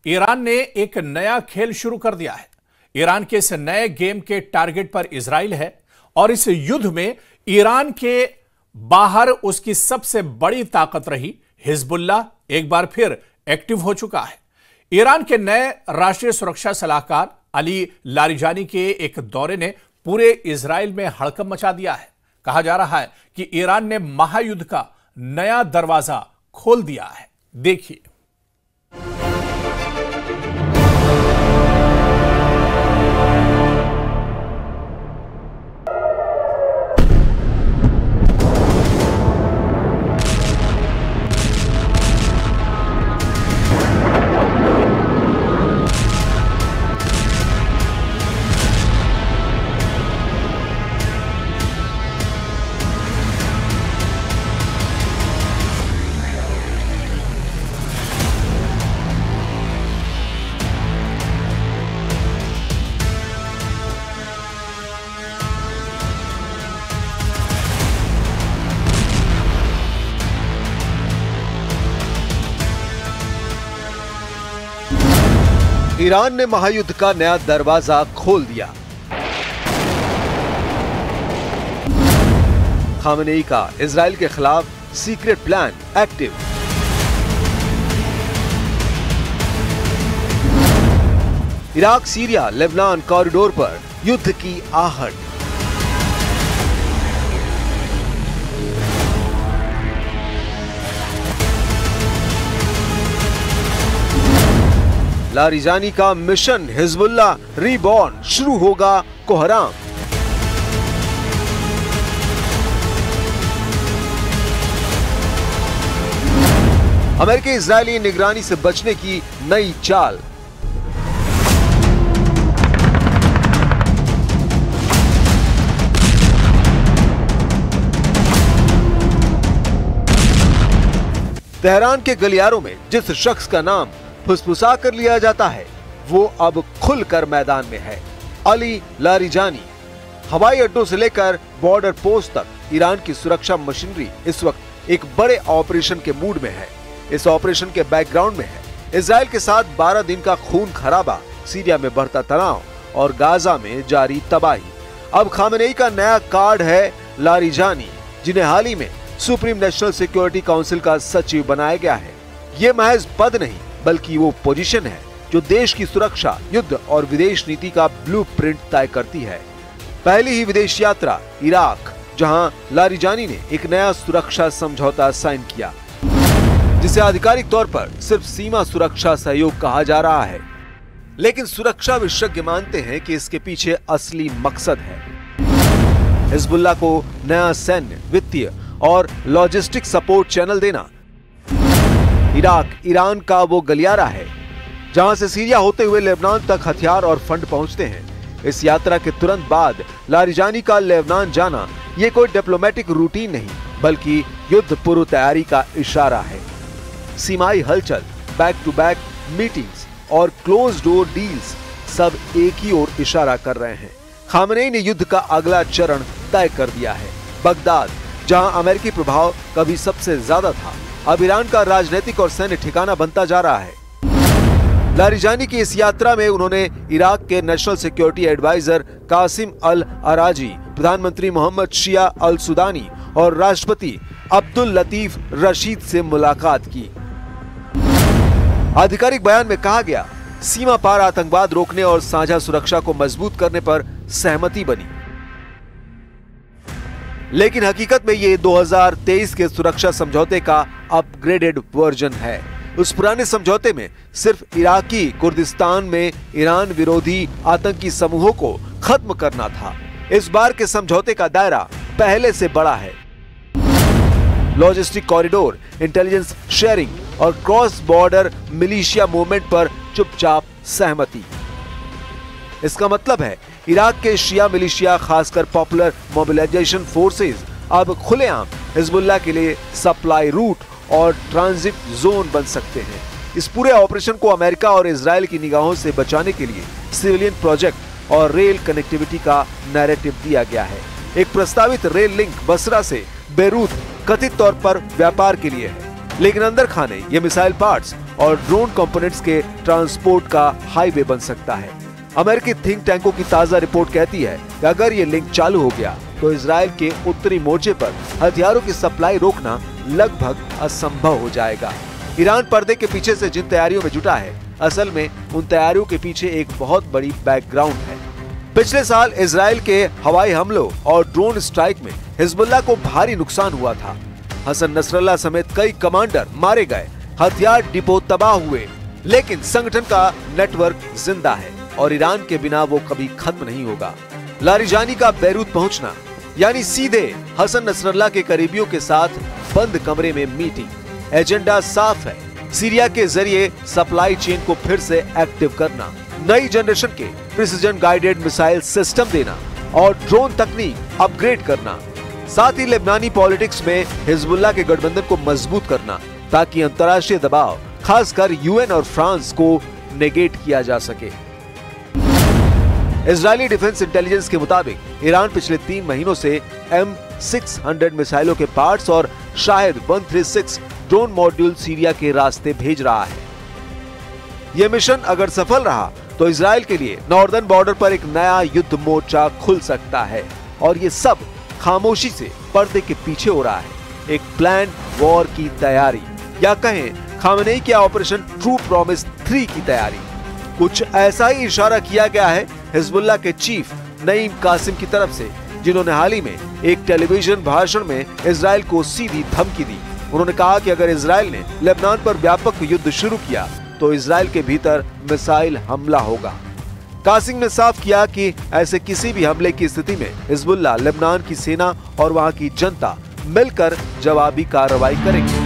Iran ने एक नया खेल शुरू कर दिया है। ईरान के इस नए गेम के टारगेट पर इजराइल है और इस युद्ध में ईरान के बाहर उसकी सबसे बड़ी ताकत रही हिजबुल्लाह एक बार फिर एक्टिव हो चुका है। ईरान के नए राष्ट्रीय सुरक्षा सलाहकार अली लारिजानी के एक दौरे ने पूरे इजराइल में हड़कंप मचा दिया है। कहा जा रहा है कि ईरान ने महायुद्ध का नया दरवाजा खोल दिया है। देखिए। ईरान ने महायुद्ध का नया दरवाजा खोल दिया। खामेनेई का इजराइल के खिलाफ secret plan active. Iraq Syria Lebanon corridor पर युद्ध की आहट। लारिजानी का मिशन हिजबुल्लाह रीबॉर्न शुरू होगा कोहराम। अमेरिकी इजरायली निगरानी से बचने की नई चाल। तेहरान के गलियारों में जिस शख्स का नाम फुसफुसा कर लिया जाता है वो अब खुलकर मैदान में है। Ali Larijani. हवाई अड्डों से लेकर बॉर्डर पोस्ट तक ईरान की सुरक्षा मशीनरी इस वक्त एक बड़े ऑपरेशन के मूड में है। इस ऑपरेशन के बैकग्राउंड में है इजराइल के साथ 12 दिन का खून खराबा, सीरिया में बढ़ता तनाव और गाजा में जारी तबाही। अब खामेनेई का नया कार्ड है लारिजानी, जिन्हें हाल ही में सुप्रीम नेशनल सिक्योरिटी काउंसिल का सचिव बनाया गया है। ये महज पद नहीं बल्कि वो पोजीशन है जो देश की सुरक्षा, युद्ध और विदेश नीति का ब्लूप्रिंट तय करती है। पहली ही विदेश यात्रा इराक, जहां लारिजानी ने एक नया सुरक्षा समझौता साइन किया, जिसे आधिकारिक तौर पर सिर्फ सीमा सुरक्षा सहयोग कहा जा रहा है, लेकिन सुरक्षा विशेषज्ञ मानते हैं कि इसके पीछे असली मकसद है हिजबुल्लाह को नया सैन्य, वित्तीय और लॉजिस्टिक सपोर्ट चैनल देना। इराक ईरान का वो गलियारा है जहां से सीरिया होते हुए लेबनान तक हथियार और फंड पहुंचते हैं। इस यात्रा के तुरंत बाद लारिजानी का लेबनान जाना ये कोई डिप्लोमेटिक रूटीन नहीं बल्कि युद्ध पूर्व तैयारी का इशारा है। सीमाई हलचल, बैक टू बैक मीटिंग्स और क्लोज डोर डील्स सब एक ही ओर इशारा कर रहे हैं। खामेनेई ने युद्ध का अगला चरण तय कर दिया है। बगदाद, जहां अमेरिकी प्रभाव कभी सबसे ज्यादा था, अब ईरान का राजनीतिक और सैन्य ठिकाना बनता जा रहा है। लारिजानी की इस यात्रा में उन्होंने इराक के नेशनल सिक्योरिटी एडवाइजर कासिम अल अराजी, प्रधानमंत्री मोहम्मद शिया अल सुदानी और राष्ट्रपति अब्दुल लतीफ रशीद से मुलाकात की। आधिकारिक बयान में कहा गया, सीमा पार आतंकवाद रोकने और साझा सुरक्षा को मजबूत करने पर सहमति बनी। लेकिन हकीकत में ये 2023 के सुरक्षा समझौते का अपग्रेडेड वर्जन है। उस पुराने समझौते में सिर्फ इराकी कुर्दिस्तान में ईरान विरोधी आतंकी समूहों को खत्म करना था। इस बार के समझौते का दायरा पहले से बड़ा है। लॉजिस्टिक कॉरिडोर, इंटेलिजेंस शेयरिंग और क्रॉस बॉर्डर मिलिशिया मूवमेंट पर चुपचाप सहमति। इसका मतलब है इराक के शिया मिलिशिया, खासकर पॉपुलर मोबिलाइजेशन फोर्सेस, अब खुलेआम हिजबुल्लाह के लिए सप्लाई रूट और ट्रांजिट जोन बन सकते हैं। इस पूरे ऑपरेशन को अमेरिका और इजराइल की निगाहों से बचाने के लिए सिविलियन प्रोजेक्ट और रेल कनेक्टिविटी का नैरेटिव दिया गया है। एक प्रस्तावित रेल लिंक बसरा से बेरूत कथित तौर पर व्यापार के लिए है, लेकिन अंदर खाने ये मिसाइल पार्ट्स और ड्रोन कंपोनेंट्स के ट्रांसपोर्ट का हाईवे बन सकता है। अमेरिकी थिंक टैंकों की ताजा रिपोर्ट कहती है कि अगर ये लिंक चालू हो गया तो इजराइल के उत्तरी मोर्चे पर हथियारों की सप्लाई रोकना लगभग असंभव हो जाएगा। ईरान पर्दे के पीछे से जिन तैयारियों में जुटा है, असल में उन तैयारियों के पीछे एक बहुत बड़ी बैकग्राउंड है। पिछले साल इजराइल के हवाई हमलों और ड्रोन स्ट्राइक में हिजबुल्लाह को भारी नुकसान हुआ था। हसन नसरल्लाह समेत कई कमांडर मारे गए, हथियार डिपो तबाह हुए, लेकिन संगठन का नेटवर्क जिंदा है और ईरान के बिना वो कभी खत्म नहीं होगा। लारिजानी का बैरूत पहुंचना यानी सीधे हसन नसरल्लाह के करीबियों के साथ बंद कमरे में मीटिंग। एजेंडा साफ है, सीरिया के जरिए सप्लाई चेन को फिर से एक्टिव करना, नई जनरेशन के प्रिसिजन गाइडेड मिसाइल सिस्टम देना और ड्रोन तकनीक अपग्रेड करना। साथ ही लेबनानी पॉलिटिक्स में हिजबुल्लाह के गठबंधन को मजबूत करना ताकि अंतर्राष्ट्रीय दबाव, खासकर यूएन और फ्रांस को नेगेट किया जा सके। इजरायली डिफेंस इंटेलिजेंस के मुताबिक ईरान पिछले 3 महीनों से M600 मिसाइलों के पार्ट्स और शाहिद 136 ड्रोन मॉड्यूल सीरिया के रास्ते भेज रहा है। यह मिशन अगर सफल रहा तो इजराइल के लिए नॉर्दर्न बॉर्डर पर एक नया युद्ध मोर्चा खुल सकता है और ये सब खामोशी से पर्दे के पीछे हो रहा है। एक प्लान वॉर की तैयारी, या कहें खामनेई के ऑपरेशन ट्रू प्रॉमिस 3 की तैयारी। कुछ ऐसा ही इशारा किया गया है हिजबुल्लाह के चीफ नईम कासिम की तरफ से, जिन्होंने हाल ही में एक टेलीविजन भाषण में इजराइल को सीधी धमकी दी। उन्होंने कहा कि अगर इजराइल ने लेबनान पर व्यापक युद्ध शुरू किया तो इजराइल के भीतर मिसाइल हमला होगा। कासिम ने साफ किया कि ऐसे किसी भी हमले की स्थिति में हिजबुल्लाह, लेबनान की सेना और वहां की जनता मिलकर जवाबी कार्रवाई करेंगे।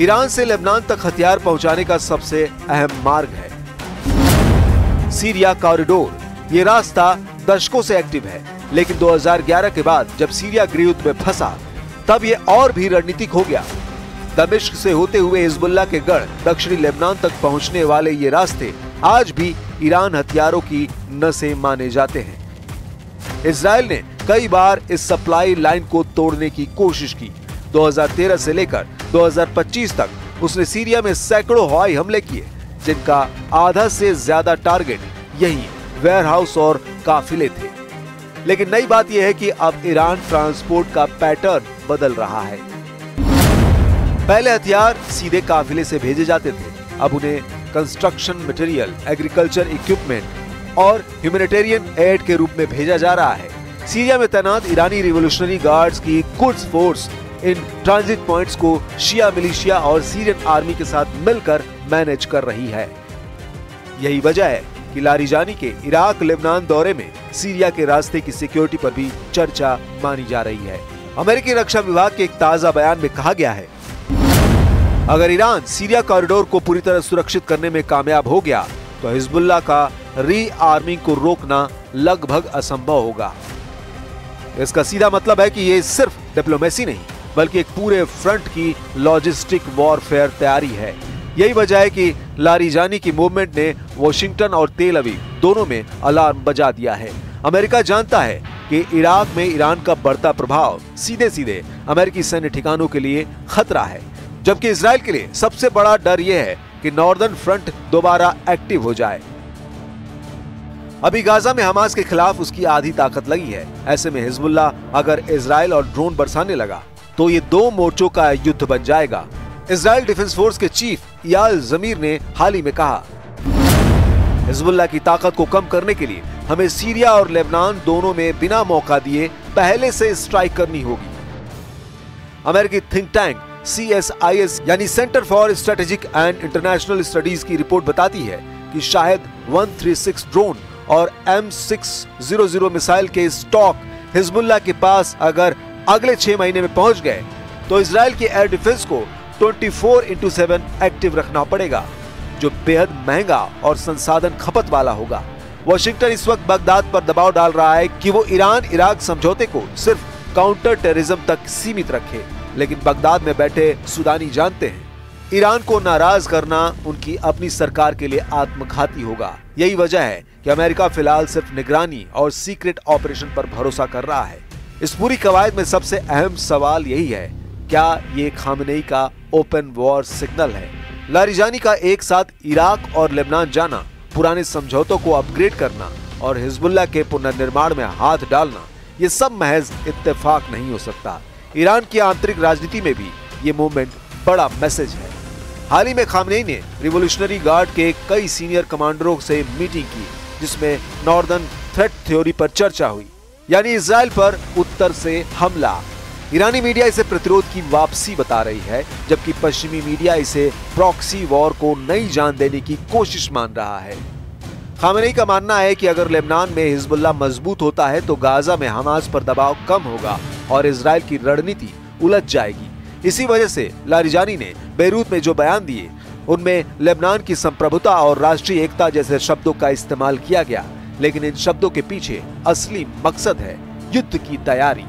ईरान से लेबनान तक हथियार पहुंचाने का सबसे अहम मार्ग है सीरिया कॉरिडोर। ये रास्ता दशकों से एक्टिव है, लेकिन 2011 के बाद जब सीरिया गृहयुद्ध में फंसा तब ये और भी रणनीतिक हो गया। दमिश्क से होते हुए हिजबुल्लाह के गढ़ दक्षिणी लेबनान तक पहुंचने वाले ये रास्ते आज भी ईरान हथियारों की नसें माने जाते हैं। इजराइल ने कई बार इस सप्लाई लाइन को तोड़ने की कोशिश की। 2013 से लेकर 2025 तक उसने सीरिया में सैकड़ों हवाई हमले किए, जिनका आधा से ज्यादा टारगेट यही वेयरहाउस और काफिले थे। लेकिन नई बात यह है कि अब ईरान ट्रांसपोर्ट का पैटर्न बदल रहा है। पहले हथियार सीधे काफिले से भेजे जाते थे, अब उन्हें कंस्ट्रक्शन मटेरियल, एग्रीकल्चर इक्विपमेंट और ह्यूमैनिटेरियन एड के रूप में भेजा जा रहा है। सीरिया में तैनात ईरानी रिवोल्यूशनरी गार्ड्स की Quds force in transit points को शिया मिलिशिया और सीरियन आर्मी के साथ मिलकर मैनेज कर रही है। यही वजह है कि लारिजानी के इराक लेबनान दौरे में सीरिया के रास्ते की सिक्योरिटी पर भी चर्चा मानी जा रही है। अमेरिकी रक्षा विभाग के एक ताजा बयान में कहा गया है, अगर ईरान सीरिया कॉरिडोर को पूरी तरह सुरक्षित करने में कामयाब हो गया तो हिजबुल्लाह का रीआर्मिंग को रोकना लगभग असंभव होगा। इसका सीधा मतलब है कि ये सिर्फ डिप्लोमेसी नहीं, बल्कि एक पूरे फ्रंट की लॉजिस्टिक वॉरफेयर तैयारी है। यही वजह है कि लारिजानी की मूवमेंट ने वॉशिंगटन और तेल अवीव दोनों में अलार्म बजा दिया है। अमेरिका जानता है कि इराक में ईरान का बढ़ता प्रभाव सीधे सीधे अमेरिकी सैन्य ठिकानों के लिए खतरा है, जबकि इजराइल के लिए सबसे बड़ा डर यह है कि नॉर्दर्न फ्रंट दोबारा एक्टिव हो जाए। अभी गाजा में हमास के खिलाफ उसकी आधी ताकत लगी है। ऐसे में हिजबुल्लाह अगर इजराइल और ड्रोन बरसाने लगा तो ये 2 मोर्चों का युद्ध बन जाएगा। इजराइल डिफेंस फोर्स के चीफ याल जमीर ने हाल ही में कहा, हिजबुल्लाह की ताकत को कम करने के लिए हमें सीरिया और लेबनान दोनों में बिना मौका दिए पहले से स्ट्राइक करनी होगी। अमेरिकी थिंक टैंक CSIS यानी centre for strategic and international studies की रिपोर्ट बताती है कि शायद 136 ड्रोन और M600 मिसाइल के स्टॉक हिजबुल्लाह के पास अगर अगले 6 महीने में पहुंच गए तो इजराइल की एयर डिफेंस को 24/7 एक्टिव रखना पड़ेगा, जो बेहद महंगा और संसाधन खपत वाला होगा। वॉशिंगटन इस वक्त बगदाद पर दबाव डाल रहा है कि वो ईरान इराक समझौते को सिर्फ काउंटर टेररिज्म तक सीमित रखे, लेकिन बगदाद में बैठे सुदानी जानते हैं ईरान को नाराज करना उनकी अपनी सरकार के लिए आत्मघाती होगा। यही वजह है कि अमेरिका फिलहाल सिर्फ निगरानी और सीक्रेट ऑपरेशन पर भरोसा कर रहा है। इस पूरी कवायद में सबसे अहम सवाल यही है, क्या ये खामनेई का ओपन वॉर सिग्नल है? लारिजानी का एक साथ इराक और लेबनान जाना, पुराने समझौतों को अपग्रेड करना और हिजबुल्लाह के पुनर्निर्माण में हाथ डालना, ये सब महज इत्तेफाक नहीं हो सकता। ईरान की आंतरिक राजनीति में भी ये मूवमेंट बड़ा मैसेज है। हाल ही में खामनेई ने रिवोल्यूशनरी गार्ड के कई सीनियर कमांडरों से मीटिंग की, जिसमें नॉर्दर्न थ्रेट थ्योरी पर चर्चा हुई, यानी इजराइल पर उत्तर से हमला। ईरानी मीडिया इसे प्रतिरोध की वापसी बता रही है, जबकि पश्चिमी मीडिया इसे प्रॉक्सी वॉर को नई जान देने की कोशिश मान रहा है। खामनेई का मानना है कि अगर लेबनान में हिजबुल्लाह मजबूत होता है तो गाजा में हमास पर दबाव कम होगा और इजराइल की रणनीति उलझ जाएगी। इसी वजह से लारिजानी ने बेरूत में जो बयान दिए, उनमें लेबनान की संप्रभुता और राष्ट्रीय एकता जैसे शब्दों का इस्तेमाल किया गया, लेकिन इन शब्दों के पीछे असली मकसद है युद्ध की तैयारी।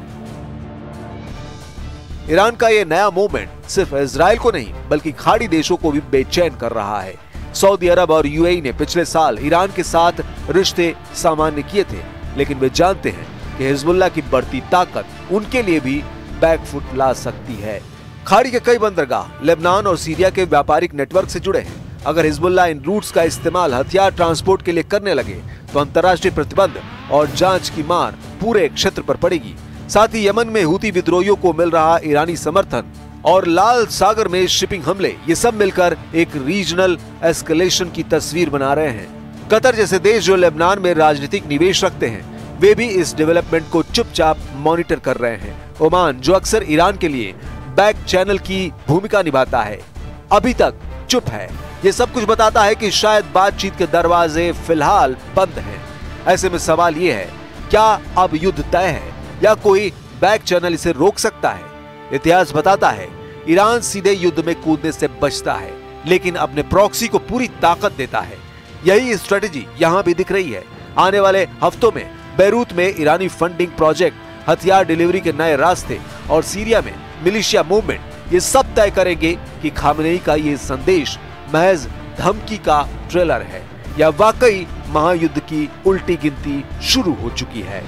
ईरान का ये नया मूवमेंट सिर्फ इजराइल को नहीं बल्कि खाड़ी देशों को भी बेचैन कर रहा है। सऊदी अरब और यूएई ने पिछले साल ईरान के साथ रिश्ते सामान्य किए थे, लेकिन वे जानते हैं कि हिजबुल्लाह की बढ़ती ताकत उनके लिए भी बैकफुट ला सकती है। खाड़ी के कई बंदरगाह लेबनान और सीरिया के व्यापारिक नेटवर्क से जुड़े हैं। अगर हिजबुल्लाह इन रूट्स का इस्तेमाल हथियार ट्रांसपोर्ट के लिए करने लगे तो अंतर्राष्ट्रीय प्रतिबंध और जांच की मार पूरे क्षेत्र पर पड़ेगी। साथ ही यमन में हूती विद्रोहियों को मिल रहा ईरानी समर्थन और लाल सागर में शिपिंग हमले, ये सब मिलकर एक रीजनल एस्केलेशन की तस्वीर बना रहे हैं। कतर जैसे देश जो लेबनान में राजनीतिक निवेश रखते हैं, वे भी इस डेवलपमेंट को चुपचाप मॉनिटर कर रहे हैं। ओमान, जो अक्सर ईरान के लिए बैक चैनल की भूमिका निभाता है, अभी तक चुप है। ये सब कुछ बताता है कि शायद बातचीत के दरवाजे फिलहाल बंद हैं। ऐसे में सवाल ये है, क्या अब युद्ध तय है या कोई बैक चैनल इसे रोक सकता है? इतिहास बताता है ईरान सीधे युद्ध में कूदने से बचता है, लेकिन अपने प्रॉक्सी को पूरी ताकत देता है। यही स्ट्रेटेजी यहाँ भी दिख रही है। आने वाले हफ्तों में बेरूत में ईरानी फंडिंग प्रोजेक्ट, हथियार डिलीवरी के नए रास्ते और सीरिया में मिलिशिया मूवमेंट, ये सब तय करेंगे कि खामनेई का ये संदेश महज धमकी का ट्रेलर है या वाकई महायुद्ध की उल्टी गिनती शुरू हो चुकी है।